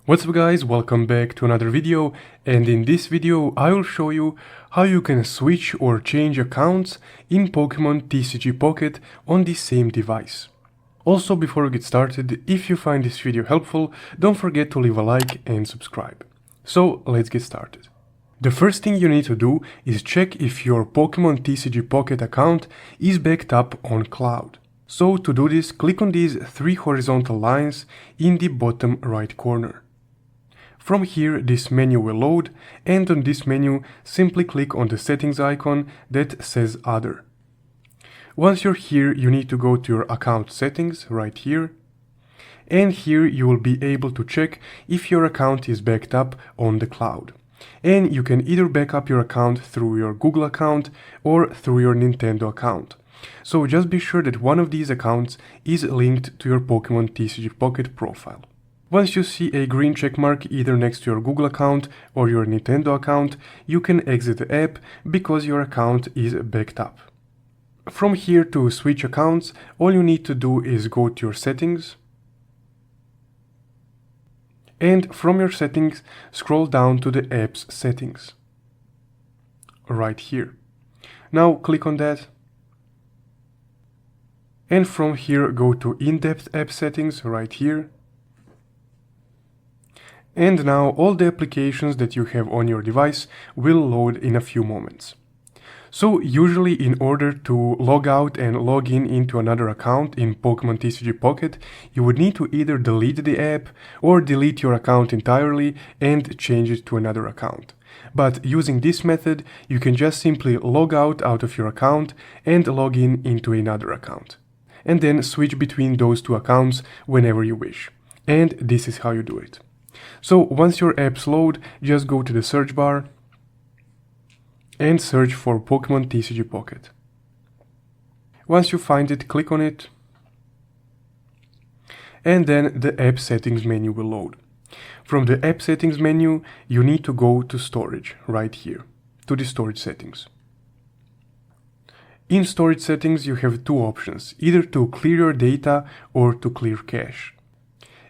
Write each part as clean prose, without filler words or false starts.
What's up guys, welcome back to another video, and in this video I will show you how you can switch or change accounts in Pokemon TCG Pocket on the same device. Also, before we get started, if you find this video helpful, don't forget to leave a like and subscribe. So let's get started. The first thing you need to do is check if your Pokemon TCG Pocket account is backed up on cloud. So to do this, click on these three horizontal lines in the bottom right corner. From here, this menu will load, and on this menu, simply click on the settings icon that says Other. Once you're here, you need to go to your account settings right here, and here you will be able to check if your account is backed up on the cloud. And you can either back up your account through your Google account or through your Nintendo account. So just be sure that one of these accounts is linked to your Pokemon TCG Pocket profile. Once you see a green check mark either next to your Google account or your Nintendo account, you can exit the app because your account is backed up. From here, to switch accounts, all you need to do is go to your settings, and from your settings, scroll down to the app's settings, right here. Now click on that, and from here go to in-depth app settings right here. And now all the applications that you have on your device will load in a few moments. So usually, in order to log out and log in into another account in Pokemon TCG Pocket, you would need to either delete the app or delete your account entirely and change it to another account. But using this method, you can just simply log out of your account and log in into another account, and then switch between those two accounts whenever you wish. And this is how you do it. So once your apps load, just go to the search bar and search for Pokemon TCG Pocket. Once you find it, click on it, and then the app settings menu will load. From the app settings menu, you need to go to storage right here, to the storage settings. In storage settings, you have two options, either to clear your data or to clear cache.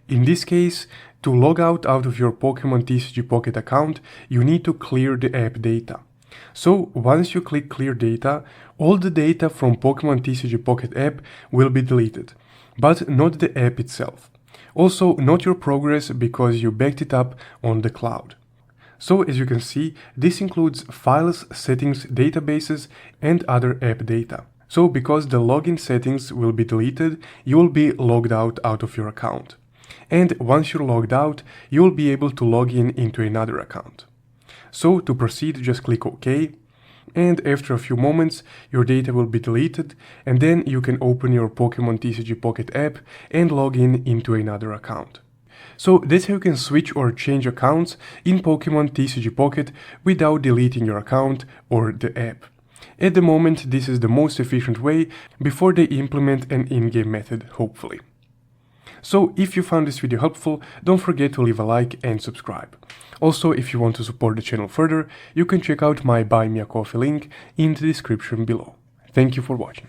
In this case, to log out of your Pokemon TCG Pocket account, you need to clear the app data. So once you click Clear Data, all the data from Pokemon TCG Pocket app will be deleted, but not the app itself. Also, not your progress because you backed it up on the cloud. So as you can see, this includes files, settings, databases, and other app data. So because the login settings will be deleted, you will be logged out of your account. And once you're logged out, you will be able to log in into another account. So to proceed, just click OK, and after a few moments, your data will be deleted, and then you can open your Pokemon TCG Pocket app and log in into another account. So that's how you can switch or change accounts in Pokemon TCG Pocket without deleting your account or the app. At the moment, this is the most efficient way before they implement an in-game method, hopefully. So if you found this video helpful, don't forget to leave a like and subscribe. Also, if you want to support the channel further, you can check out my Buy Me a Coffee link in the description below. Thank you for watching.